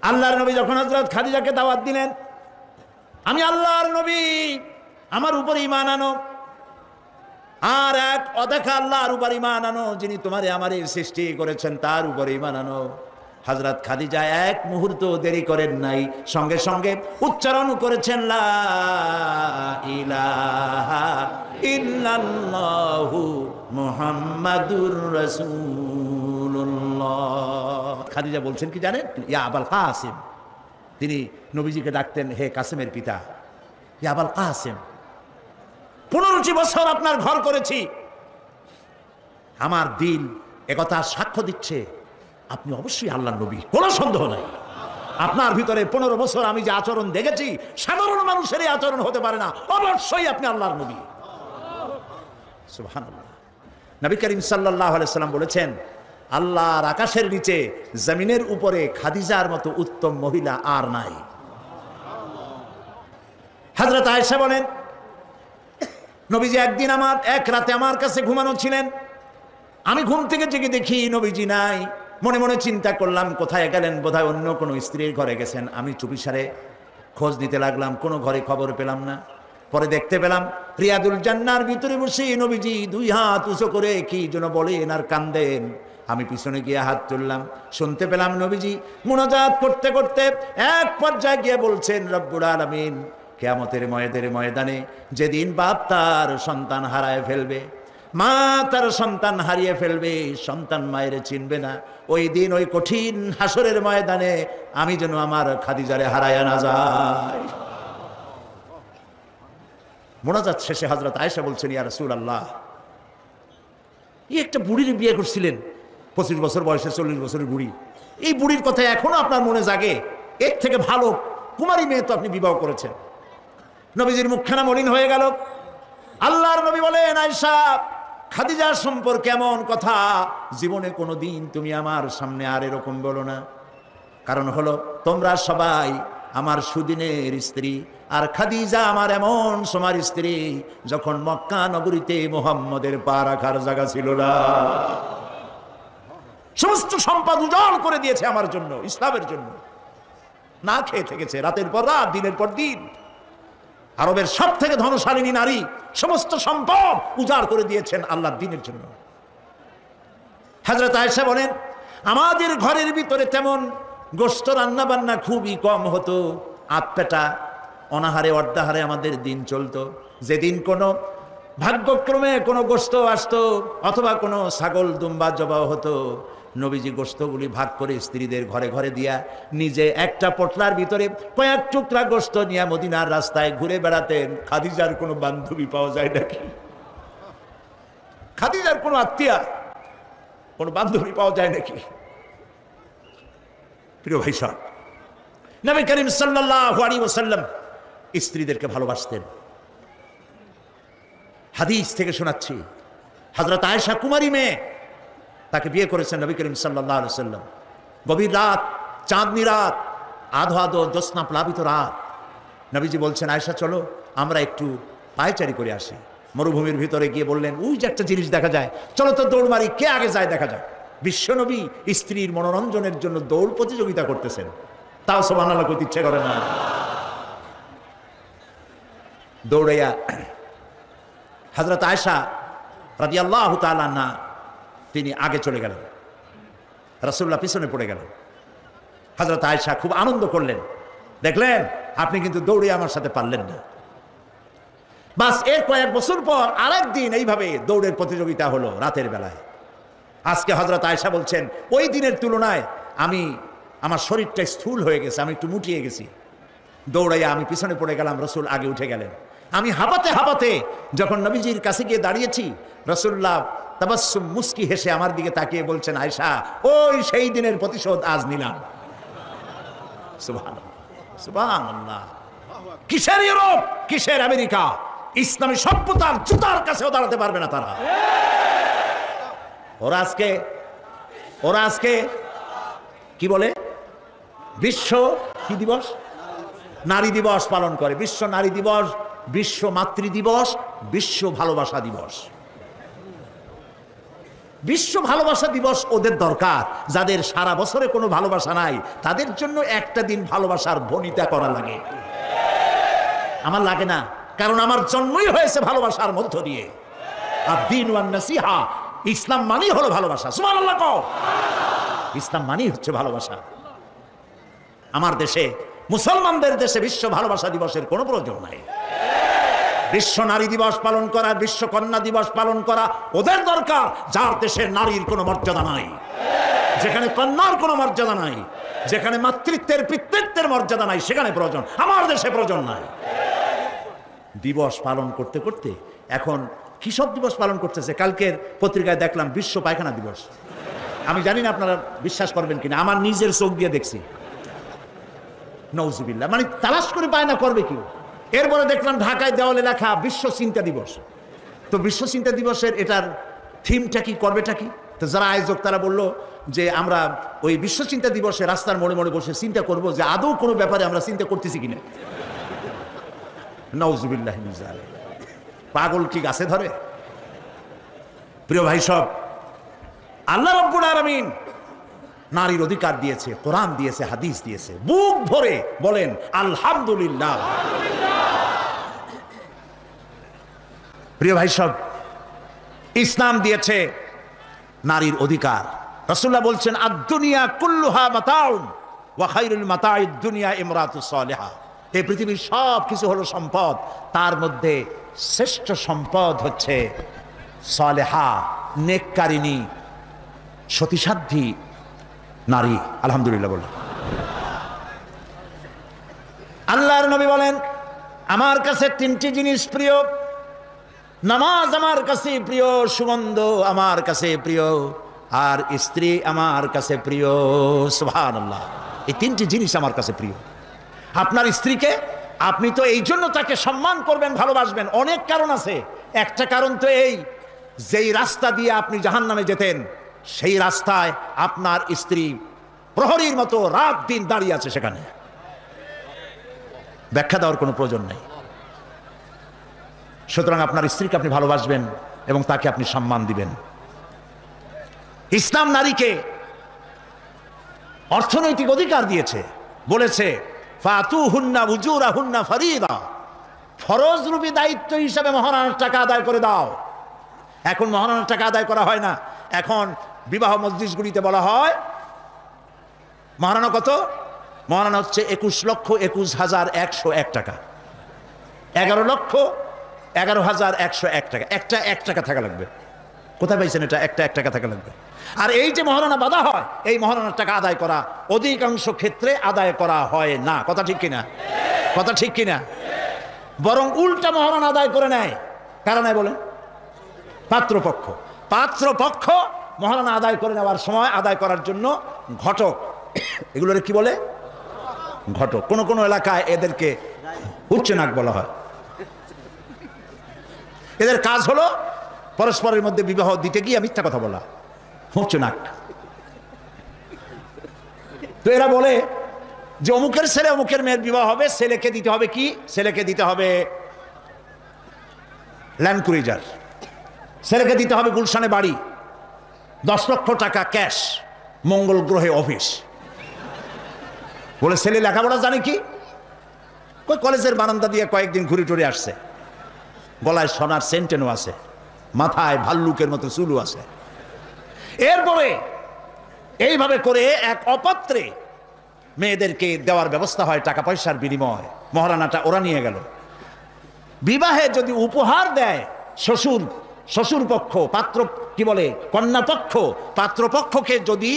আল্লাহর নবী যখন হযরত খাদিজাকে দাওয়াত দিলেন, আমি আল্লাহর নবী, আমার উপর ঈমান আনো, আর এক অদেখা আল্লাহর উপর ঈমান আনো, যিনি তোমারে আমারে সৃষ্টি করেছেন তার উপর ঈমান আনো। হযরত খাদিজা এক মুহূর্ত দেরি করেন নাই, সঙ্গে সঙ্গে উচ্চারণ করেছেন লা ইলাহা ইল্লাল্লাহু মুহাম্মাদুর রাসূলুল্লাহ। খাদিজা বলছেন কি জানেন? ইয়া আবাল কাসিম। তিনি নবীজিকে ডাকতেন হে কাসেমের পিতা, ইয়া আবাল কাসিম, 15টি বছর আপনার ঘর করেছি, আমার দিল একথা সাক্ষ্য দিচ্ছে আপনি অবশ্যই আল্লাহর নবী, কোনো সন্দেহ নাই। আপনার ভিতরে 15 বছর আমি যে আচরণ দেখেছি, সাধারণ মানুষের এই আচরণ হতে পারে না, অবশ্যই আপনি আল্লাহর নবী। সুবহানাল্লাহ। নবী করিম সাল্লাল্লাহু আলাইহি সাল্লাম বলেছেন, আল্লাহর আকাশের নিচে জমিনের উপরে খাদিজার মতো উত্তম মহিলা আর নাই। হযরত আয়েশা বলেন, নবীজি একদিন এক রাতে আমার কাছে ঘুমানো ছিলেন, আমি ঘুম থেকে জেগে দেখি নবীজি নাই। মনে মনে চিন্তা করলাম কোথায় গেলেন, বোধহয় অন্য কোনো স্ত্রীর ঘরে গেছেন। আমি চুপিসারে খোঁজ নিতে লাগলাম, কোনো ঘরে খবর পেলাম না। পরে দেখতে পেলাম রিয়াদুল জান্নার ভিতরে বসে নবীজি 2 হাত উঁচু করে কি যেন বলেন আর কান্দেন। আমি পিছনে গিয়ে হাত তুললাম, শুনতে পেলাম নবীজি মুনাজাত করতে করতে এক পর্যায়ে গিয়ে বলছেন, রব্বুল আলামিন, কিয়ামতের ময়দানে যেদিন বাপ তার সন্তান হারায় ফেলবে, মা তার সন্তান হারিয়ে ফেলবে, সন্তান মায়ের চিনবে না, ওই দিন ওই কঠিন হাসরের ময়দানে আমি যেন আমার খাদিজারে হারায় না যাই। মোনাজাত শেষে হযরত আয়েশা বলছেন, ইয়া রাসূলুল্লাহ, এই একটা বুড়ির বিয়ে করছিলেন, 25 বছর বয়সে 40 বছরের বুড়ি, এই বুড়ির কথা এখনো আপনার মনে জাগে? এর থেকে ভালো কুমারী মেয়ে তো আপনি বিবাহ করেছেন। নবীজির মুখখানা মলিন হয়ে গেল। আল্লাহর নবী বলেন, আয়েশা, খাদিজার সম্পর্কে এমন কথা জীবনে কোনোদিন তুমি আমার সামনে আর এরকম বলো না। কারণ হলো তোমরা সবাই আমার সুদিনের স্ত্রী, আর খাদিজা আমার এমন সময়ের স্ত্রী যখন মক্কা নগরীতে মুহাম্মদের পা রাখার জায়গা ছিল না। সমস্ত সম্পদ উজাড় করে দিয়েছে আমার জন্য, ইসলামের জন্য। না খেয়ে থেকেছে রাতের পর রাত, দিনের পর দিন। আরবের সব থেকে ধনশালিনী নারী, সমস্ত সম্পদ উজাড় করে দিয়েছেন আল্লাহর দ্বীনের জন্য। হযরত আয়েশা বলেন, আমাদের ঘরের ভিতরে তেমন গোশত রান্না বান্না খুবই কম হতো, আধপেটা অনাহারে অর্ধাহারে আমাদের দিন চলতো। যেদিন কোনো ভাগ্যক্রমে কোনো গোশত আসতো অথবা কোনো ছাগল দুম্বা জবাও হতো, নবীজি গোশতগুলি ভাগ করে স্ত্রীদের ঘরে ঘরে দিয়া নিজে একটা পটলার ভিতরে কয়েক টুকরা গোশত নিয়ে মদিনার রাস্তায় ঘুরে বেড়াতেন। খাদিজার কোনো বান্ধবী পাওয়া যায় নাকি? খাদিজার কোনো আত্মীয়া, কোনো বান্ধবী পাওয়া যায় নাকি? প্রিয় ভাই সাহেব, নবী করিম সাল্লাল্লাহু আলাইহি ওয়াসাল্লাম স্ত্রীদেরকে ভালোবাসতেন। হাদিস থেকে শোনাচ্ছি, হযরত আয়েশা কুমারী মেয়ে, তাকে বিয়ে করেছেন নবী করিম সাল্লাল্লাহু আলাইহি ওয়াসাল্লাম। গভীর রাত, চাঁদনি রাত, আধো আধো জ্যোৎস্না প্লাবিত রাত, নবীজি বলছেন, আয়েশা চলো আমরা একটু পায়চারি করে আসি। মরুভূমির ভিতরে গিয়ে বললেন, ওই যে একটা জিনিস দেখা যায়, চলো তো দৌড় মারি, কে আগে যায় দেখা যায়। বিশ্বনবী স্ত্রীর মনোরঞ্জনের জন্য দৌড় প্রতিযোগিতা করতেছেন, তাও সুবহানাল্লাহ কইতে ইচ্ছে করে না। দৌড়াইয়া হযরত আয়েশা রাদিয়াল্লাহু তাআলা আনহা তিনি আগে চলে গেলেন, রাসূলুল্লাহ পিছনে পড়ে গেলেন। হযরত আয়েশা খুব আনন্দ করলেন, দেখলেন আপনি কিন্তু দৌড়ে আমার সাথে পারলেন না। বাস এর কয়েক বছর পর আরেকদিন এইভাবে দৌড়ের প্রতিযোগিতা হলো রাতের বেলায়। আজকে হযরত আয়েশা বলছেন, ওই দিনের তুলনায় আমার শরীরটা স্থূল হয়ে গেছে, আমি একটু মুটিয়ে গেছি। দৌড়াইয়া আমি পিছনে পড়ে গেলাম, রাসূল আগে উঠে গেলেন। আমি হাঁপাতে হাঁপাতে যখন নবীজির কাছে গিয়ে দাঁড়িয়েছি, রাসূলুল্লাহ তাবাসসুম মুস্কি হেসে আমার দিকে তাকিয়ে বলছেন, আয়েশা, ওই সেই দিনের প্রতিশোধ আজ নিলাম। সুবহানাল্লাহ, সুবহানাল্লাহ। কিসের ইউরোপ, কিসের আমেরিকা, ইসলামী সভ্যতার জুতার কাছেও দাঁড়াতে পারবে না তারা। ওরা আজকে কি বলে, বিশ্ব কি দিবস, নারী দিবস পালন করে। বিশ্ব নারী দিবস, বিশ্ব মাতৃ দিবস, বিশ্ব ভালোবাসা দিবস। বিশ্ব ভালোবাসা দিবস ওদের দরকার, যাদের সারা বছরে কোনো ভালোবাসা নাই, তাদের জন্য একটা দিন ভালোবাসার বনিতা করা লাগে। আমার লাগে না, কারণ আমার জন্মই হয়েছে ভালোবাসার মধ্য দিয়ে। আর দিন ওয়ান নাসিহা, ইসলাম মানেই হলো ভালোবাসা। সুবহানাল্লাহ কও। ইসলাম মানেই হচ্ছে ভালোবাসা। আমার দেশে, মুসলমানদের দেশে বিশ্ব ভালোবাসা দিবসের কোনো প্রয়োজন নাই। বিশ্ব নারী দিবস পালন করা, বিশ্ব কন্যা দিবস পালন করা ওদের দরকার, যার দেশে নারীর কোনো মর্যাদা নাই, যেখানে কন্যার কোনো মর্যাদা নাই, যেখানে মাতৃত্বের পিতৃত্বের মর্যাদা নাই, সেখানে প্রয়োজন। আমার দেশে প্রয়োজন নাই। দিবস পালন করতে করতে এখন কি সব দিবস পালন করতেছে। কালকের পত্রিকায় দেখলাম বিশ্ব পায়খানা দিবস। আমি জানি না আপনারা বিশ্বাস করবেন কিনা, আমার নিজের চোখ দিয়ে দেখছি। নওজুবিল্লাহ, মানে তালাশ করে পায়না করবে কি। এরপরে দেখলাম ঢাকায় দেওয়ালে লেখা বিশ্ব চিন্তা দিবস। তো বিশ্ব চিন্তা দিবসের এটার থিমটা কি, করবেটা কি? তো যারা আয়োজক তারা বলল যে আমরা ওই বিশ্ব চিন্তা দিবসে রাস্তার মোড়ে মোড়ে বসে চিন্তা করব যে আদৌ কোনো ব্যাপারে আমরা চিন্তা করতেছি কিনা। নওজুবিল্লাহ, পাগল কি গাছে ধরে? প্রিয় ভাই সব, আল্লাহ রাব্বুল আলামিন নারীর অধিকার দিয়েছে, কোরআন দিয়েছে, হাদিস দিয়েছে। বুক ভরে বলেন আলহামদুলিল্লাহ। প্রিয় ভাই সব, ইসলাম দিয়েছে নারীর অধিকার। রাসূলুল্লাহ বলছেন আদ-দুনিয়া কুল্লুহা মাতাউন ওয়া খায়রুল মাতাইদ দুনিয়া ইমরাতুস সালিহা। এই পৃথিবীর সব কিছু হলো সম্পদ, তার মধ্যে শ্রেষ্ঠ সম্পদ হচ্ছে সালেহা, নেককারিনী, সতীসাধ্বী নারী। আলহামদুলিল্লাহ বলুন। আল্লাহর নবী বলেন আমার কাছে তিনটি জিনিস প্রিয়, নামাজ আমার কাছে প্রিয়, সুগন্ধ আমার কাছে প্রিয়, আর স্ত্রী আমার কাছে প্রিয়। সুবহানাল্লাহ, এই তিনটি জিনিস আমার কাছে প্রিয়। আপনার স্ত্রীকে আপনি তো এই জন্য তাকে সম্মান করবেন, ভালোবাসবেন, অনেক কারণ আছে। একটা কারণ তো এই, যেই রাস্তা দিয়ে আপনি জাহান্নামে যেতেন সেই রাস্তায় আপনার স্ত্রী প্রহরীর মতো রাত দিন দাঁড়িয়ে আছে, সেখানে ব্যাখ্যা দেওয়ার কোনো প্রয়োজন নেই। সুতরাং আপনার স্ত্রীকে আপনি ভালোবাসবেন এবং তাকে আপনি সম্মান দিবেন। ইসলাম নারীকে অর্থনৈতিক অধিকার দিয়েছে, বলেছে ফাতুহুন্না উজুরাহুন্না ফরিদা, ফরজ রূপী দায়িত্ব হিসাবে মহারণার টাকা আদায় করে দাও। এখন মহারণার টাকা আদায় করা হয় না, এখন বিবাহ মজলিসগুলিতে বলা হয় মহারণা কত? মহারণা হচ্ছে 21,21,101 টাকা, 11,11,101 টাকা। একটা 1 টাকা থাকা লাগবে। কোথায় পাইছেন এটা? একটা 1 টাকা থাকা লাগবে। আর এই যে মহারণা বাঁধা হয়, এই মহারণার টাকা আদায় করা অধিকাংশ ক্ষেত্রে আদায় করা হয় না। কথা ঠিক কিনা? কথা ঠিক কিনা? বরং উল্টা মহারণা আদায় করে নেয়। কারণ বলেন পাত্রপক্ষ। পাত্রপক্ষ মহারণা আদায় করে নেওয়ার সময় আদায় করার জন্য ঘটক, এগুলোর কি বলে? ঘটক। কোন কোন এলাকায় এদেরকে উচ্চনাক বলা হয়। এদের কাজ হলো পরস্পরের মধ্যে বিবাহ দিতে গিয়ে মিথ্যা কথা বলা, উচ্চনাক। তো এরা বলে যে অমুকের ছেলে অমুকের মেয়ের বিবাহ হবে, ছেলেকে দিতে হবে কি? ছেলেকে দিতে হবে ল্যান্ড ক্রুইজার, ছেলেকে দিতে হবে গুলশানে বাড়ি, 10 লক্ষ টাকা ক্যাশ, মঙ্গল গ্রহে অফিস। বলে ছেলে লেখাপড়া জানে কি? কলেজের বারান্দা দিয়ে কয়েকদিন ঘুরে টুরে আসছে, গলায় সোনার সেন্টেনও আছে, মাথায় ভাল্লুকের মতো চুলও আছে। এরপরে এইভাবে করে এক অপাত্রে মেয়েদেরকে দেওয়ার ব্যবস্থা হয় টাকা পয়সার বিনিময়। মহারানাটা ওরা নিয়ে গেল। বিবাহে যদি উপহার দেয় শ্বশুর পক্ষ, পাত্র কি বলে কন্যা পক্ষ, পাত্রপক্ষকে যদি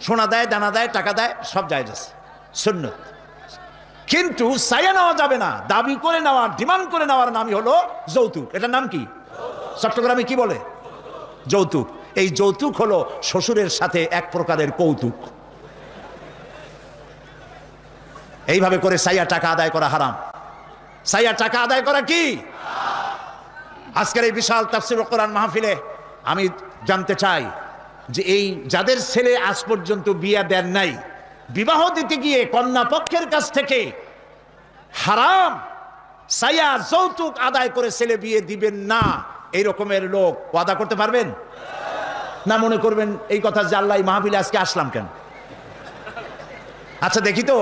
সোনা দেয়, দানা দেয়, টাকা দেয়, সব জায়েজ আছে, সুন্নত। কিন্তু চাইয়া নেওয়া যাবে না, দাবি করে নেওয়া, ডিমান্ড করে নেওয়ার নামই হলো যৌতুক। এটার নাম কি? চট্টগ্রামে কি বলে? যৌতুক। এই যৌতুক হলো শ্বশুরের সাথে এক প্রকারের কৌতুক। এইভাবে করে চাইয়া টাকা আদায় করা হারাম। চাইয়া টাকা আদায় করা কি? আজকের এই বিশাল তাফসীর কোরআন মাহফিলে আমি জানতে চাই যে এই যাদের ছেলে আজ পর্যন্ত বিয়ে দেন নাই, বিবাহ দিতে গিয়ে কন্যা পক্ষের কাছ থেকে হারাম চাইয়া যৌতুক আদায় করে ছেলে বিয়ে দিবেন না, এই রকমের লোক ওয়াদা করতে পারবেন? না মনে করবেন এই কথা যে আল্লাহ মাহফিলে আজকে আসলাম কেন। আচ্ছা দেখি তো,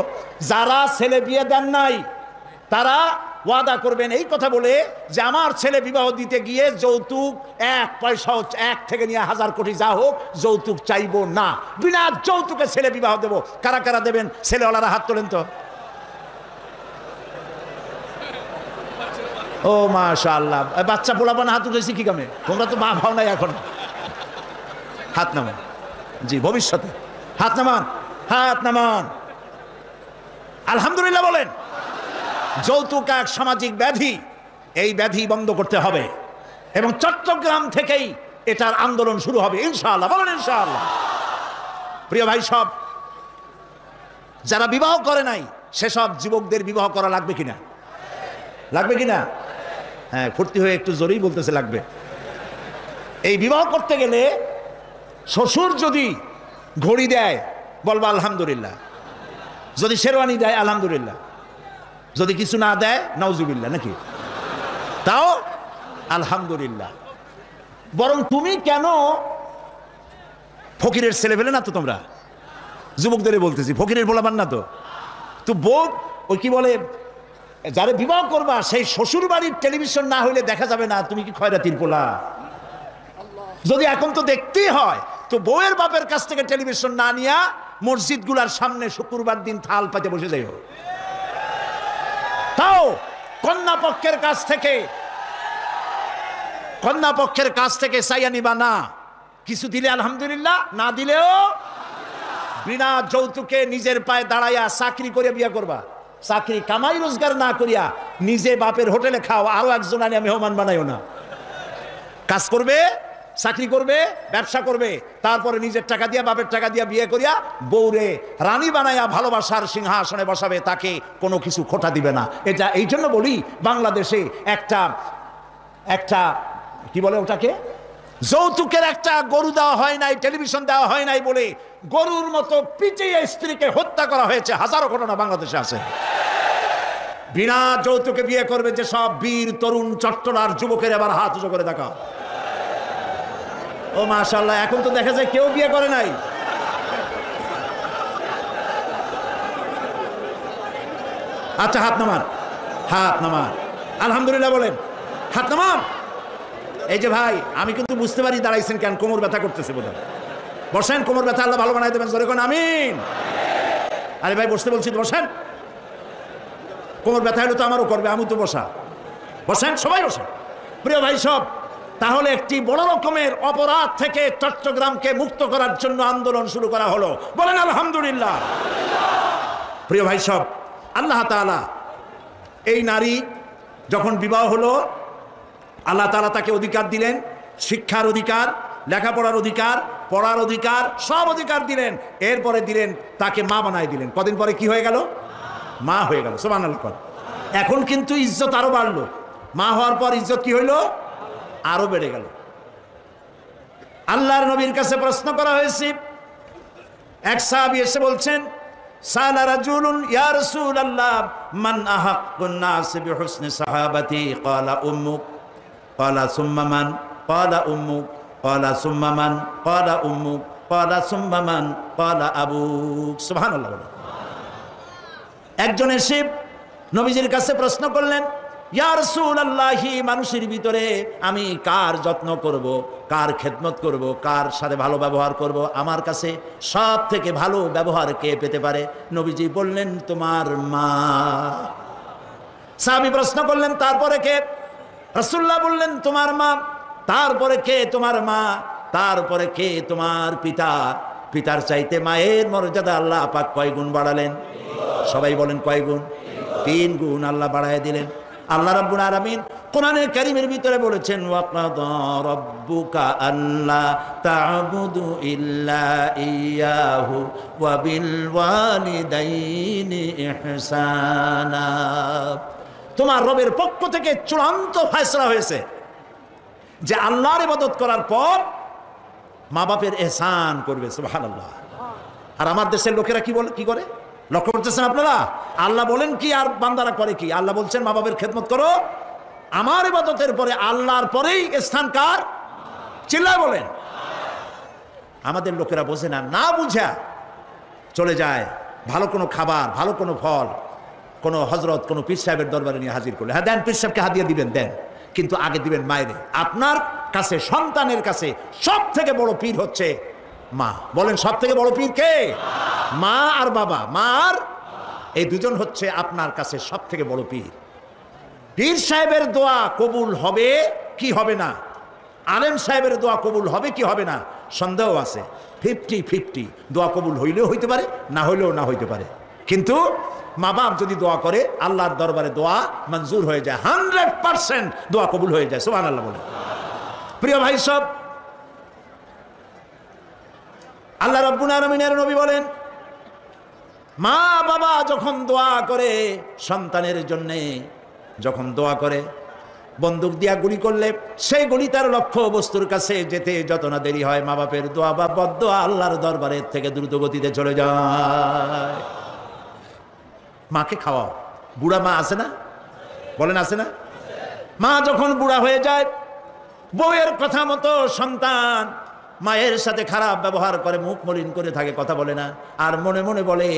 যারা ছেলে বিয়ে দেন নাই তারা ওয়াদা করবেন এই কথা বলে যে আমার ছেলে বিবাহ দিতে গিয়ে যৌতুক 1 পয়সাও 1 থেকে নিয়ে 1000 কোটি যা হোক যৌতুক চাইবো না, বিনা যৌতুকে ছেলে বিবাহ দেব। কারা কারা দেবেন? ছেলেওয়ালারা হাত তোলেন তো। ও মাশাআল্লাহ, বাচ্চা পোলাপান হাত উঠেছি কি কামে? তোমরা তো মা ভাও নাই এখন। হাত নামান। জি, ভবিষ্যতে হাত নামান, হাত নামান। আলহামদুলিল্লাহ বলেন। যৌতুক এক সামাজিক ব্যাধি, এই ব্যাধি বন্ধ করতে হবে এবং চট্টগ্রাম থেকেই এটার আন্দোলন শুরু হবে ইনশাআল্লাহ। বলেন ইনশাআল্লাহ। প্রিয় ভাই, সব যারা বিবাহ করে নাই সেসব যুবকদের বিবাহ করা লাগবে কিনা? লাগবে কিনা? হ্যাঁ, ফুর্তি হয়ে একটু জোরেই বলতেছে লাগবে। এই বিবাহ করতে গেলে শ্বশুর যদি ঘড়ি দেয় বলবা আলহামদুলিল্লাহ, যদি শেরওয়ানি দেয় আলহামদুলিল্লাহ, যদি কিছু না দেয় নাউজুবিল্লাহ, নাকি তাও আলহামদুলিল্লাহ। বরং তুমি কেন ফকিরের ছেলে পেলে না তো? তোমরা যুবকদের বলতেছি, ফকিরের বলাবার না তো। তো বউ ওই কি বলে, যারা বিবাহ করবা সেই শ্বশুর বাড়ির টেলিভিশন না হইলে দেখা যাবে না তুমি কি খয়রাতির পোলা। যদি এখন তো দেখতেই হয় তো বউয়ের বাপের কাছ থেকে টেলিভিশন না নিয়া মসজিদগুলার সামনে শুক্রবার দিন থাল পাতে বসে যাইও। তাও কন্যা পক্ষের কাছ থেকে চাইয়া নিবা না। কিছু দিলে আলহামদুলিল্লাহ, না দিলেও বিনা যৌতুকে নিজের পায়ে দাঁড়াইয়া চাকরি করে বিয়ে করবা। চাকরি কামাই রোজগার না করিয়া নিজে বাপের হোটেলে খাও, আরো একজন আনিয়া মেহমান বানাইও না। কাজ করবে, চাকরি করবে, ব্যবসা করবে, তারপরে নিজের টাকা দিয়া বাপের টাকা দিয়া বিয়ে করিয়া বউরে রানী বানাইয়া ভালোবাসার সিংহাসনে বসাবে, তাকে কোনো কিছু খোটা দিবে না। এটা এই জন্য বলি, বাংলাদেশে একটা কি বলে ওটাকে, যৌতুকের একটা গরু দেওয়া হয় নাই, টেলিভিশন দেওয়া হয় নাই বলে গরুর মতো পিটিয়ে স্ত্রীকে হত্যা করা হয়েছে। হাজারো ঘটনা বাংলাদেশে আছে। বিনা যৌতুকে বিয়ে করবে যে সব বীর তরুণ চট্টলার যুবকের এবার হাত উঁচু করে দেখাও। ও মাশাআল্লাহ, এখন তো দেখা যায় কেউ বিয়ে করে নাই। আচ্ছা, হাত নামান, হাত নামান। আলহামদুলিল্লাহ বলেন, হাত নামান। এই যে ভাই, আমি কিন্তু বুঝতে পারি দাঁড়াইছেন কেন, কোমর ব্যথা করতেছে বোধহয়। বসেন, কোমর ব্যথা আল্লাহ ভালো বানাই দেবেন, জোরে কোন আমিন। আরে ভাই বসতে বলছি, বসেন। কোমর ব্যথা হলে তো আমারও করবে, আমি তো বসা। বসেন, সবাই বসেন। প্রিয় ভাই সব, তাহলে একটি বড় রকমের অপরাধ থেকে চট্টগ্রামকে মুক্ত করার জন্য আন্দোলন শুরু করা হলো। বলেন আলহামদুলিল্লাহ। প্রিয় ভাই সব, আল্লাহ তাআলা এই নারী যখন বিবাহ হলো, আল্লাহ তাআলা তাকে অধিকার দিলেন, শিক্ষার অধিকার, লেখাপড়ার অধিকার, পড়ার অধিকার, সব অধিকার দিলেন। এরপরে দিলেন তাকে মা বানায় দিলেন। কদিন পরে কি হয়ে গেল? মা হয়ে গেল। সুবহানাল্লাহ। এখন কিন্তু ইজ্জত আরো বাড়লো। মা হওয়ার পর ইজ্জত কি হইল? আরো বেড়ে গেল। আল্লাহর নবীর কাছে প্রশ্ন করা হয়েছে। এক সাহাবী এসে বলছেন, সালা রাজুলুন ইয়া রাসূলুল্লাহ মান আহাক্কুন নাস বিহুসনি সাহাবাতি? ক্বালা উম্মুক। ক্বালা সুম্মা মান? ক্বালা উম্মুক। ক্বালা সুম্মা মান? ক্বালা উম্মুক। ক্বালা সুম্মা মান? ক্বালা আবুক। সুবহানাল্লাহ। একজন এসে নবীজির কাছে প্রশ্ন করলেন, ইয়া রাসূলুল্লাহ, মানুষের ভিতরে আমি কার যত্ন করব, কার খেদমত করব, কার সাথে ভালো ব্যবহার করব? আমার কাছে সব থেকে ভালো ব্যবহার কে পেতে পারে? নবীজি বললেন, তোমার মা। সাহাবী প্রশ্ন করলেন, তারপরে কে? রাসূলুল্লাহ বললেন, তোমার মা। তারপরে কে? তোমার মা। তারপরে কে? তোমার পিতা। পিতার চাইতে মায়ের মর্যাদা আল্লাহ পাক কয় গুণ বাড়ালেন? সবাই বলেন কয় গুণ? 3 গুণ আল্লাহ বাড়ায় দিলেন। আল্লাহ রাব্বুল আলামিন কোরআনের কারীমের ভিতরে বলেছেন, ওয়াকাদা রাব্বুকা আল্লা তা'বুদু ইল্লা ইয়াহু ওয়া বিল ওয়ালিদাইনি ইহসানা। তোমার রবের পক্ষ থেকে চূড়ান্ত ফয়সালা হয়েছে যে আল্লাহর ইবাদত করার পর মা বাপের ইহসান করবে। সুবহানাল্লাহ। আর আমার দেশের লোকেরা কি বলে, কি করে? লক্ষ্য করতেছেন আপনারা? আল্লাহ বলেন কি আর বান্দারা করে কি? আল্লাহ বলছেন মা বাপের খেদমত করো। আমার ইবাদতের পরে আল্লাহর পরেই স্থান কার? চিল্লায় বলেন। আমাদের লোকেরা বোঝে না, না বুঝা চলে যায় ভালো কোনো খাবার, ভালো কোনো ফল কোনো হজরত কোনো পীর সাহেবের দরবারে নিয়ে হাজির করলে, হ্যাঁ দেন, পীর সাহেবকে হাদিয়া দিবেন দেন, কিন্তু আগে দিবেন মায়েরে। আপনার কাছে, সন্তানের কাছে সব থেকে বড় পীর হচ্ছে মা। বলেন সব থেকে বড় পীর কে? মা আর বাবা। মা আর এই দুজন হচ্ছে আপনার কাছে সব থেকে বড় পীর। পীর সাহেবের দোয়া কবুল হবে কি হবে না, আলেম সাহেবের দোয়া কবুল হবে কি হবে না, সন্দেহ আছে। 50-50, দোয়া কবুল হইলেও হইতে পারে, না হইলেও না হইতে পারে। কিন্তু মা বাপ যদি দোয়া করে, আল্লাহর দরবারে দোয়া মঞ্জুর হয়ে যায়, 100% দোয়া কবুল হয়ে যায়। সুবহানাল্লাহ বলে। প্রিয় ভাই সব, আল্লাহ রাব্বুল আলামিনের নবী বলেন, মা বাবা যখন দোয়া করে সন্তানের জন্যে, যখন দোয়া করে, বন্দুক দিয়া গুলি করলে সেই গুলি তার লক্ষ্য বস্তুর কাছে যেতে যত না দেরি হয়, মা বাপের দোয়া বা বদদোয়া আল্লাহর দরবারের থেকে দ্রুত গতিতে চলে যায়। মাকে খাওয়াও। বুড়া মা আছে না? বলেন আছে না? মা যখন বুড়া হয়ে যায়, বউয়ের কথা মতো সন্তান মায়ের সাথে খারাপ ব্যবহার করে, মুখ মলিন করে থাকে, কথা বলে না, আর মনে মনে বলে,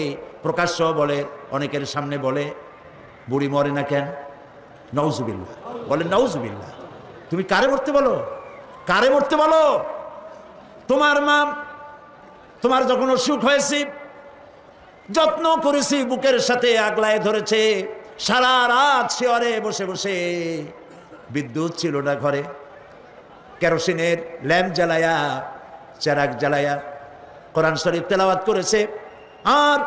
প্রকাশ্য বলে, অনেকের সামনে বলে, বুড়ি মরে না কেন? নাউজুবিল্লাহ। বলেন নাউজুবিল্লাহ। তুমি কারে মরতে বলো? কারে মরতে বলো? তোমার মা, তোমার যখন অসুখ হয়েছে, যত্ন করেছি, বুকের সাথে আগলায় ধরেছে, সারা রাত শিয়রে বসে বসে, বিদ্যুৎ ছিল না ঘরে, কেরোসিনের ল্যাম্প জ্বালায়া, চেরাগ জ্বালায়া কোরআন শরীফ তেলাওয়াত করেছে, আর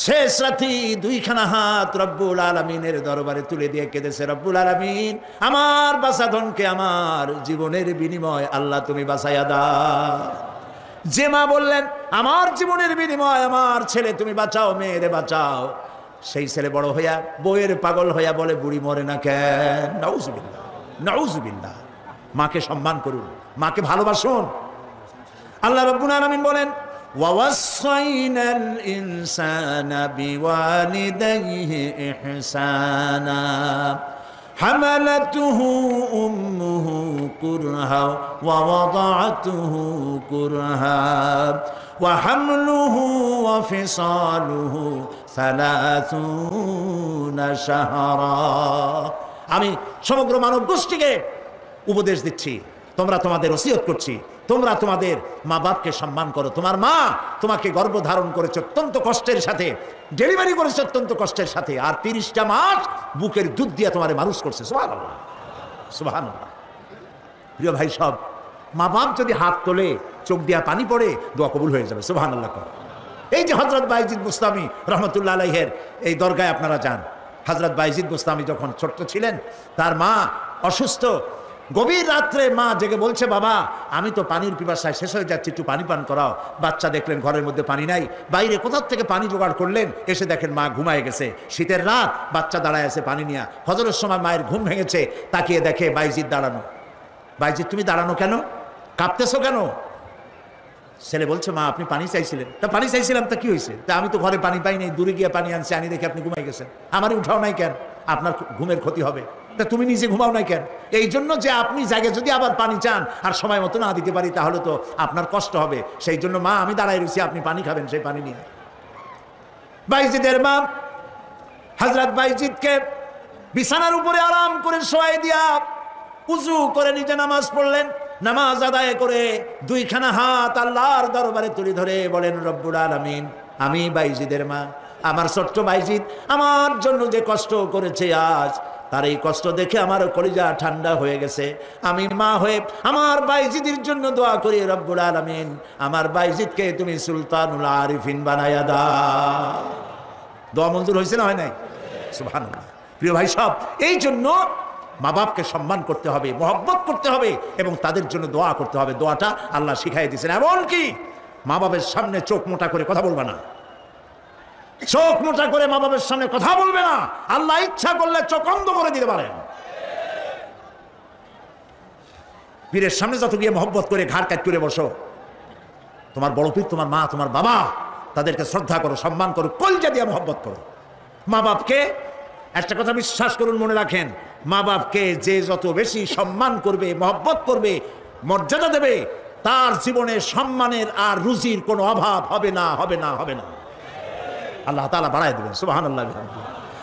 শেষ রাতি দুইখানা হাত রব্বুল আলামিনের দরবারে তুলে দিয়ে কেঁদেছে, রব্বুল আলামিন আমার বাঁচাধনকে আমার জীবনের বিনিময় আল্লাহ তুমি বাঁচাইয়া দাও। যে মা বললেন আমার জীবনের বিনিময় আমার ছেলে তুমি বাঁচাও, মেয়েরে বাঁচাও, সেই ছেলে বড় হইয়া বইয়ের পাগল হইয়া বলে বুড়ি মরে না কেন? নাউজুবিল্লাহ, নাউজুবিল্লাহ। মাকে সম্মান করুন, মাকে ভালোবাসুন। আল্লাহ রাব্বুল আলামিন বলেন, ওয়াওয়াসাইনাল ইনসানা বিওয়ালিদাইহি ইহসানা হামালাতুহু উম্মুহু কুরহা ওয়া ওয়াদাআতুহু কুরহা ওয়া হামলুহু ওয়া ফিসালুহু 30 শাহরা। আমি সমগ্র মানব গোষ্ঠীকে উপদেশ দিচ্ছি, তোমরা তোমাদের ওসিয়ত করছি, তোমরা তোমাদের মা বাপকে সম্মান করো। তোমার মা তোমাকে গর্ভধারণ করেছে অত্যন্ত কষ্টের সাথে, ডেলিভারি করেছে অত্যন্ত কষ্টের সাথে, আর 30টা মাস বুকের দুধ দিয়ে তোমার মানুষ করছে। সুবহানাল্লাহ, সুবহানাল্লাহ। প্রিয় ভাই সব, মা বাপ যদি হাত তোলে, চোখ দিয়া পানি পড়ে, দোয়া কবুল হয়ে যাবে। সুবহানাল্লাহ। এই যে হযরত বাইজিদ বুস্তামি রহমতুল্লাহ আলাইহের এই দরগায় আপনারা যান, হযরত বাইজিদ বুস্তামি যখন ছোট্ট ছিলেন, তার মা অসুস্থ, গভীর রাত্রে মা জেগে বলছে, বাবা আমি তো পানির পিপাসায় শেষ হয়ে যাচ্ছি, একটু পানি পান করাও। বাচ্চা দেখলেন ঘরের মধ্যে পানি নাই, বাইরে কোথার থেকে পানি জোগাড় করলেন, এসে দেখেন মা ঘুমায় গেছে। শীতের রাত, বাচ্চা দাঁড়ায় আছে পানি নিয়ে। হজরের সময় মায়ের ঘুম ভেঙেছে, তাকিয়ে দেখে বাইজিদ দাঁড়ানো। বাইজিদ তুমি দাঁড়ানো কেন? কাঁপতেছো কেন? ছেলে বলছে, মা আপনি পানি চাইছিলেন। তা পানি চাইছিলাম, তা কি হয়েছে? তা আমি তো ঘরে পানি পাই নাই, দূরে গিয়ে পানি আনছি, আনি দেখে আপনি ঘুমাই গেছেন, আমারই উঠাও নাই কেন? আপনার ঘুমের ক্ষতি হবে। তা তুমি নিজে ঘুমাও নাই কেন? এই জন্য যে আপনি জায়গায় যদি আবার পানি চান আর সময় মতো না দিতে পারি, তাহলে তো আপনার কষ্ট হবে। সেই জন্য মা আমি দাঁড়াই রয়েছি, আপনি পানি খাবেন, সেই পানি নিয়ে। বাইজিদের মা হযরত বাইজিদকে বিছানার উপরে আরাম করে শোয়াই দিয়া উযু করে নিজে নামাজ পড়লেন। নামাজ আদায় করে দুইখানা হাত আল্লাহর দরবারে তুলে ধরে বলেন, রব্বুল আলামিন আমি বাইজিদের মা, আমার ছোট্ট বাইজিদ আমার জন্য যে কষ্ট করেছে, আজ তার এই কষ্ট দেখে আমার কলিজা ঠান্ডা হয়ে গেছে। আমি মা হয়ে আমার বাইজিদের জন্য দোয়া করি, রব্বুল আলামিন আমার বাইজিদকে তুমি সুলতানুল আরিফিন বানায়া দাও। দোয়া মঞ্জুর হয়েছে না হয় নাই? সুবহানাল্লাহ। প্রিয় ভাই সব, এই জন্য মা বাপকে সম্মান করতে হবে, মহব্বত করতে হবে এবং তাদের জন্য দোয়া করতে হবে। দোয়াটা আল্লাহ শিখাই দিয়েছেন। এমনকি মা বাপের সামনে চোখ মোটা করে কথা বলবে না, চোখ মোটা করে মা বাপের সামনে কথা বলবে না। আল্লাহ ইচ্ছা করলে চোখ অন্ধ করে দিতে পারেন। পীরের সামনে যত গিয়ে মহব্বত করে ঘাড় কাট করে বসো, তোমার বড় পীর, তোমার মা, তোমার বাবা, তাদেরকে শ্রদ্ধা করো, সম্মান করো, কলজা দিয়ে মহব্বত করো। মা বাপকে একটা কথা বিশ্বাস করুন, মনে রাখেন, মা বাপকে যে যত বেশি সম্মান করবে, মহব্বত করবে, মর্যাদা দেবে, তার জীবনে সম্মানের আর রুজির কোনো অভাব হবে না, হবে না, হবে না। আল্লাহ তাআলা বাড়ায় দেবেন। সুবহানাল্লাহ।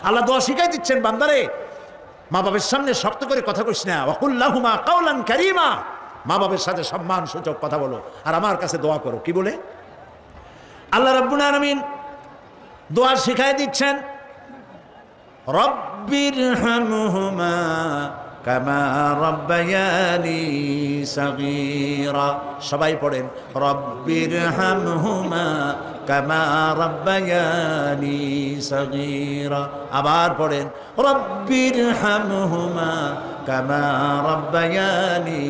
আল্লাহ দোয়া শিখাই দিচ্ছেন, বান্দারে মা বাবার সামনে শক্ত করে কথা কইস না, ওয়াকুল লাহুমা কাওলান কারীমা, মা বাবার সাথে সম্মান সূচক কথা বলো আর আমার কাছে দোয়া করো। কি বলে? আল্লাহ রাব্বুল আলামিন দোয়া শিখাই দিচ্ছেন, রব্বিরহামহুমা কামা রাব্বায়ানি সাগীরা। সবাই পড়েন, রব্বিরহামহুমা কামা রাব্বায়ানি সাগীরা। আবার পড়েন, রব্বিরহামহুমা কামা রাব্বায়ানি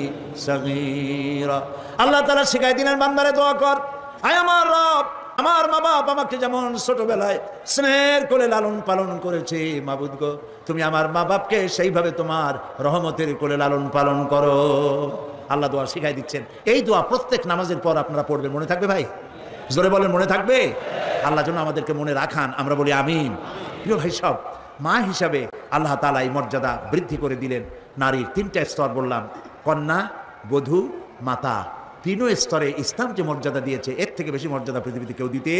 সাগীরা। আল্লাহ তাআলা শিখাই দিলেন, বান্দারে দোয়া কর, আয় আমার রব, আমার মা বাপ আমাকে যেমন ছোটবেলায় স্নেহের কোলে লালন পালন করেছে, মাবুদ গো তুমি আমার মা বাপকে সেইভাবে তোমার রহমতের কোলে লালন পালন করো। আল্লাহ দোয়া শিখাই দিচ্ছেন। এই দোয়া প্রত্যেক নামাজের পর আপনারা পড়বেন। মনে থাকবে ভাই? জোরে বলেন, মনে থাকবে? আল্লাহ যেন আমাদেরকে মনে রাখান, আমরা বলি আমিন। প্রিয় ভাই সব, মা হিসাবে আল্লাহ তাআলা এই মর্যাদা বৃদ্ধি করে দিলেন। নারীর 3টা স্তর বললাম, কন্যা, বধূ, মাতা। 3 স্তরে ইসলাম যে মর্যাদা দিয়েছে, এর থেকে বেশি মর্যাদা পৃথিবীতে কেউ দিতে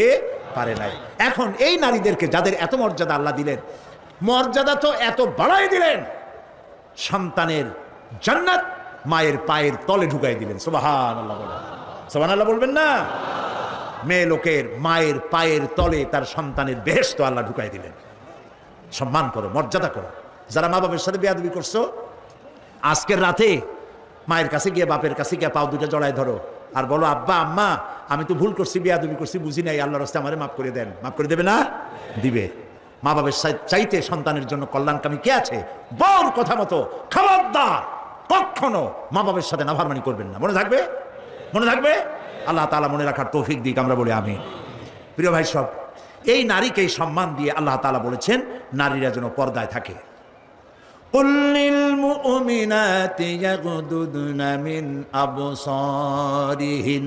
পারে নাই। এখন এই নারীদেরকে যাদের এত মর্যাদা আল্লাহ দিলেন, মর্যাদা তো এত বাড়াই দিলেন, সন্তানের জান্নাত মায়ের পায়ের তলে ঢুকাই দিলেন। সুবহানাল্লাহ বলেন, সুবহানাল্লাহ বলবেন না? মেয়ে লোকের মায়ের পায়ের তলে তার সন্তানের বেহেশত আল্লাহ ঢুকাই দিলেন। সম্মান করো, মর্যাদা করো। যারা মা বাবার সাথে বেয়াদবি করছো, আজকের রাতে মায়ের কাছে গিয়ে, বাপের কাছে গিয়ে পাও দুটো জড়ায় ধরো আর বলো, আব্বা আম্মা আমি তো ভুল করছি, বেয়াদবি করছি, বুঝি নাই, আল্লাহর রাস্তায় আমারে মাফ করে দেন। মাফ করে দেবে না? দিবে। মা বাবার চাইতে সন্তানের জন্য কল্যাণকামী কে আছে? বউর কথা মতো খবরদার কখনো মা বাবার সাথে নাফরমানি করবেন না। মনে থাকবে? মনে থাকবে? আল্লাহ তাআলা মনে রাখার তৌফিক দিক, আমরা বলি আমিন। প্রিয় ভাই সব, এই নারীকে সম্মান দিয়ে আল্লাহ তাআলা বলেছেন নারীরা যেন পর্দায় থাকে। কুল লিল মুমিনাতি ইয়াগদুদনা মিন আবসারিহিন।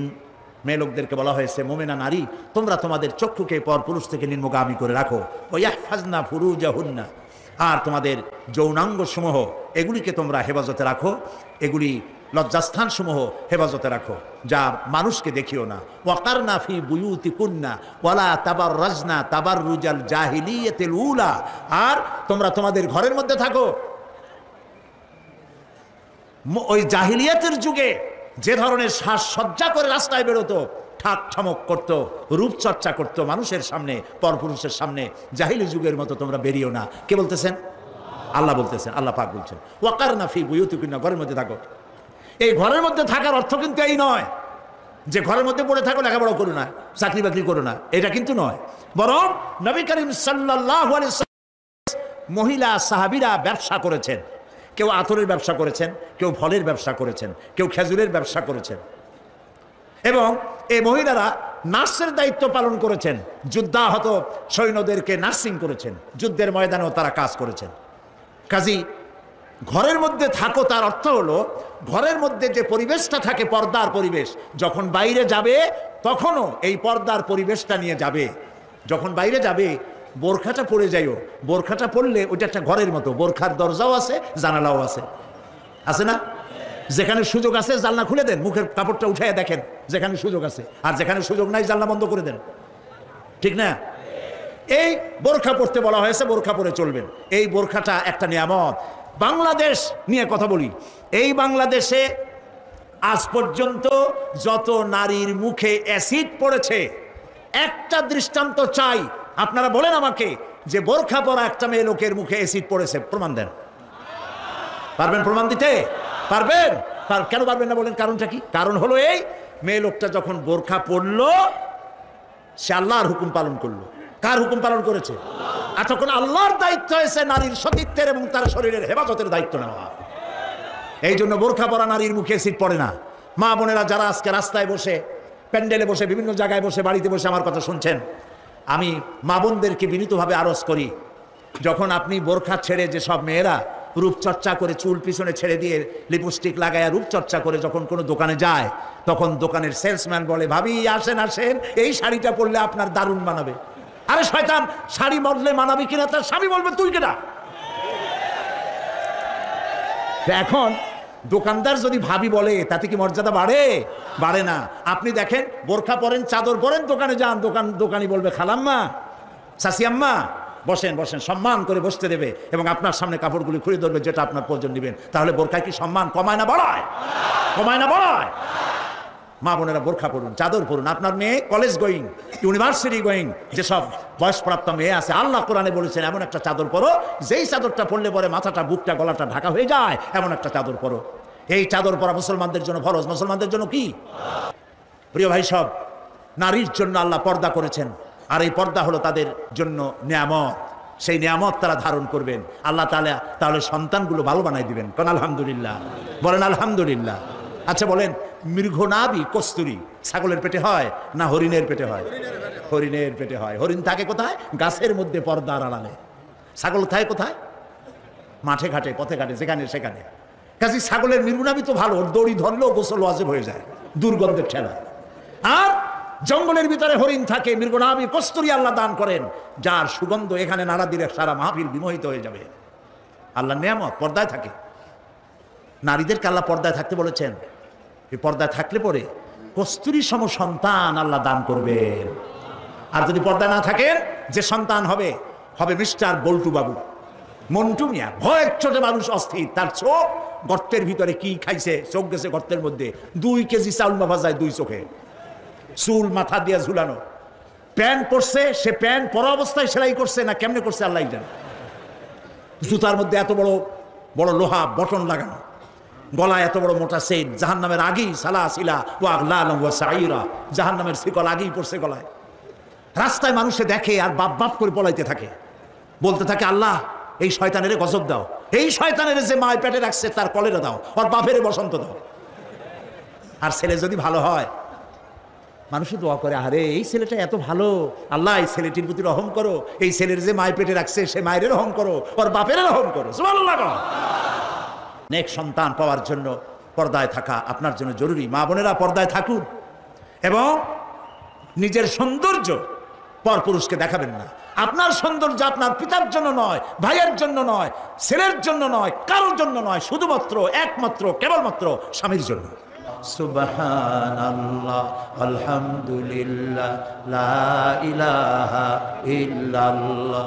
মেয়ে লোকদেরকে বলা হয়েছে, মুমিনা নারী তোমরা তোমাদের চক্ষুকে পরপুরুষ থেকে নিম্নগামী করে রাখো। ওয়া ইয়াহফাজনা ফুরুজাহুন্না, আর তোমাদের যৌনাঙ্গ সমূহ এগুলিকে তোমরা হেফাজতে রাখো, এগুলি লজ্জাস্থান সমূহ হেফাজতে রাখো, যা মানুষকে দেখিও না। ওয়াকারনা ফি বুয়ুতিকুন্না ওয়ালা তাবাররাজনা তাবাররুজাল জাহিলিয়াতিল উলা, আর তোমরা তোমাদের ঘরের মধ্যে থাকো ওই জাহিলিয়াতের যুগে যে ধরনের সাজসজ্জা করে রাস্তায় বেরোতো, ঠাক ঠমক করতো, রূপচর্চা করতো মানুষের সামনে, পরপুরুষের সামনে, জাহিলি যুগের মতো তোমরা বেরিও না। কে বলতেছেন? আল্লাহ বলতেছেন, আল্লাহ পাক বলছেন, ওয়াকারনা ফি বুয়ুতিকুন্না, ঘরের মধ্যে থাকো। এই ঘরের মধ্যে থাকার অর্থ কিন্তু এই নয় যে ঘরের মধ্যে পড়ে থাকো, লেখাপড়া করো না, চাকরি বাকরি করো না, এটা কিন্তু নয়। বরং নবী করিম সাল্লাল্লাহু আলাইহি ওয়াসাল্লাম মহিলা সাহাবীরা ব্যবসা করেছেন। কেউ আতরের ব্যবসা করেছেন, কেউ ফলের ব্যবসা করেছেন, কেউ খেজুরের ব্যবসা করেছেন, এবং এই মহিলারা নার্সের দায়িত্ব পালন করেছেন। যুদ্ধাহত সৈন্যদেরকে নার্সিং করেছেন, যুদ্ধের ময়দানেও তারা কাজ করেছেন। কাজী ঘরের মধ্যে থাকো, তার অর্থ হলো ঘরের মধ্যে যে পরিবেশটা থাকে পর্দার পরিবেশ, যখন বাইরে যাবে তখনও এই পর্দার পরিবেশটা নিয়ে যাবে। যখন বাইরে যাবে বোরখাটা পরে যাইও, বোরখাটা পরলে ওইটা একটা ঘরের মতো, বোরখার দরজাও আছে, জানালাও আছে, আছে না? যেখানে সুযোগ আছে জানলা খুলে দেন, মুখের কাপড়টা উঠাইয়া দেখেন যেখানে সুযোগ আছে, আর যেখানে সুযোগ নাই জানলা বন্ধ করে দেন, ঠিক না? এই বোরখা পরতে বলা হয়েছে, বোরখা পরে চলবেন। এই বোরখাটা একটা নিয়ামত। বাংলাদেশ নিয়ে কথা বলি, এই বাংলাদেশে আজ পর্যন্ত যত নারীর মুখে অ্যাসিড পড়েছে, একটা দৃষ্টান্ত চাই। আপনারা বলেন আমাকে যে বোরখা পরা একটা মেয়ে লোকের মুখে অ্যাসিড পড়েছে, প্রমাণ দেন। পারবেন প্রমাণ দিতে? পারবেন? কেন পারবেন না বলেন? কারণটা কি? কারণ হলো এই, মেয়ে লোকটা যখন বোরখা পরলো সে আল্লাহর হুকুম পালন করলো। কার হুকুম পালন করেছে? আর তখন আল্লাহর দায়িত্ব হয়েছে নারীর সতীত্বের এবং তার শরীরের হেফাজতের দায়িত্ব নেওয়া। এই জন্য বোরখা পরা নারীর মুখে অ্যাসিড পড়ে না। মা বোনেরা যারা আজকে রাস্তায় বসে, প্যান্ডেলে বসে, বিভিন্ন জায়গায় বসে, বাড়িতে বসে আমার কথা শুনছেন, আমি মা বোনদেরকে বিনীতভাবে আরজ করি, যখন আপনি বোরখা ছেড়ে, যে সব মেয়েরা রূপচর্চা করে চুল পিছনে ছেড়ে দিয়ে লিপস্টিক লাগায় রূপচর্চা করে যখন কোনো দোকানে যায়, তখন দোকানের সেলসম্যান বলে, ভাবি আসেন আসেন, এই শাড়িটা পরলে আপনার দারুণ মানাবে। আরে শয়তান, শাড়ি বদলে মানাবি কিনা তার স্বামী বলবে তুই কেনা। এখন দোকানদার যদি ভাবি বলে তাতে কি মর্যাদা বাড়ে? বাড়ে না। আপনি দেখেন, বোরখা পরেন, চাদর পরেন, দোকানে যান, দোকানি বলবে খালাম্মা, চাচিয়াম্মা, বসেন বসেন, সম্মান করে বসতে দেবে এবং আপনার সামনে কাপড়গুলি খুলে ধরবে যেটা আপনার প্রয়োজন নেবেন। তাহলে বোরখায় কি সম্মান কমায় না বাড়ায়? কমায় না বাড়ায়? মা বোনেরা বোরখা পড়ুন, চাদর পড়ুন। আপনার মেয়ে কলেজ গোয়িং, ইউনিভার্সিটি গোয়িং, যেসব বয়সপ্রাপ্ত মেয়ে আছে, আল্লাহ কোরআনে বলেছেন এমন একটা চাদর পরো যেই চাদরটা পরলে পরে মাথাটা, বুকটা, গলাটা ঢাকা হয়ে যায়, এমন একটা চাদর পরো। এই চাদর পরা মুসলমানদের জন্য ফরজ। মুসলমানদের জন্য কি? প্রিয় ভাই, সব নারীর জন্য আল্লাহ পর্দা করেছেন, আর এই পর্দা হলো তাদের জন্য নিয়ামত। সেই নিয়ামত তারা ধারণ করবেন, আল্লাহ তাআলা তাহলে সন্তানগুলো ভালো বানাই দিবেন। কোন আলহামদুলিল্লাহ, বলেন আলহামদুলিল্লাহ। আচ্ছা বলেন, মৃগনাভি কস্তুরী ছাগলের পেটে হয় না হরিণের পেটে হয়? হরিণের পেটে হয়। হরিণ থাকে কোথায়? গাছের মধ্যে, পর্দার আড়ালে। ছাগল থাকে কোথায়? মাঠে ঘাটে, পথে ঘাটে, যেখানে সেখানে। কাজে ছাগলের মৃগনাভি তো ভালো, দড়ি ধরলেও গোসল ওয়াজিব হয়ে যায়, দুর্গন্ধের ঠেলা। আর জঙ্গলের ভিতরে হরিণ থাকে, মৃগনাভি কস্তুরী আল্লাহ দান করেন, যার সুগন্ধ এখানে নাড়া দিলে সারা মাহফিল বিমোহিত হয়ে যাবে। আল্লাহ নিয়ামত পর্দায় থাকে। নারীদেরকে আল্লাহ পর্দায় থাকতে বলেছেন। এই পর্দায় থাকলে পরে কস্তুরী সম সন্তান আল্লাহ দান করবেন। আর যদি পর্দা না থাকেন, যে সন্তান হবে, হবে মিস্টার বল্টু বাবু, মন্টু মিয়া। ভয়ের চোটে মানুষ অস্থির, তার চোখ গর্তের ভিতরে কি খাইছে, চোখ গেছে গর্তের মধ্যে। 2 কেজি চাউল মাফা যায় 2 চোখে, চুল মাথা দিয়ে ঝুলানো। প্যান্ট পরছে, সে প্যান্ট পরা অবস্থায় সেলাই করছে না কেমনে করছে আল্লাহ জানে। জুতার মধ্যে এত বড় বড় লোহা বটন লাগানো, গলায় এত বড় মোটা চেইন, জাহান্নামের আগেই সালাসিলা ওয়া আগলালাম ওয়া সাইরা, জাহান্নামের শিকল আগেই পড়ছে গলায়। রাস্তায় মানুষে দেখে আর বাপ বাপ করে পলাইতে থাকে, বলতে থাকে আল্লাহ এই শয়তানের গজব দাও, এই শয়তানের যে মায়ের পেটে রাখছে তার কলেরা দাও, আর বাপের বসন্ত দাও। আর ছেলে যদি ভালো হয়, মানুষই দোয়া করে, আরে এই ছেলেটা এত ভালো, আল্লাহ এই ছেলেটির প্রতি রহম করো, এই ছেলের যে মায়ের পেটে রাখছে সে মায়ের রহম করো, ওর বাপের রহম করো। সুবহানাল্লাহ। নেক সন্তান পাওয়ার জন্য পর্দায় থাকা আপনার জন্য জরুরি। মা বোনেরা পর্দায় থাকুন এবং নিজের সৌন্দর্য পরপুরুষকে দেখাবেন না। আপনার সৌন্দর্য আপনার পিতার জন্য নয়, ভাইয়ের জন্য নয়, ছেলের জন্য নয়, কারোর জন্য নয়, শুধুমাত্র একমাত্র কেবলমাত্র স্বামীর জন্য। সুবহানাল্লাহ, আলহামদুলিল্লাহ, লা ইলাহা ইল্লাল্লাহ।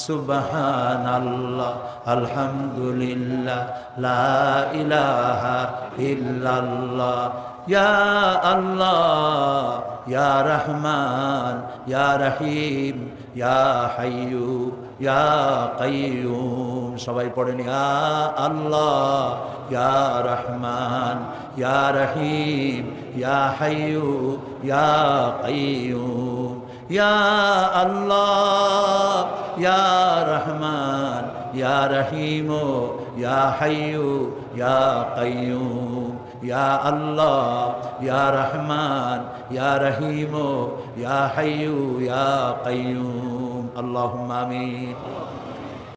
সুবহানাল্লাহ, আলহামদুলিল্লাহ, লা ইলাহা ইল্লাল্লাহ। ইয়া আল্লাহ, ইয়া রহমান, ইয়া রহিম, ইয়া হাইয়ু, ইয়া কাইয়ুম। সবাই পড়েন, ইয়া আল্লাহ, ইয়া রহমান, ইয়া রহিম, ইয়া হাইয়ু, ইয়া কাইয়ুম। ইয়া আল্লাহ, ইয়া রহমান, ইয়া রহিম, ইয়া হাইয়ু, ইয়া কাইয়ুম। ইয়া আল্লাহ, ইয়া রহমান, ইয়া রহিম, ইয়া হাইয়ু, ইয়া কাইয়ুম। আল্লাহুম্মা আমিন।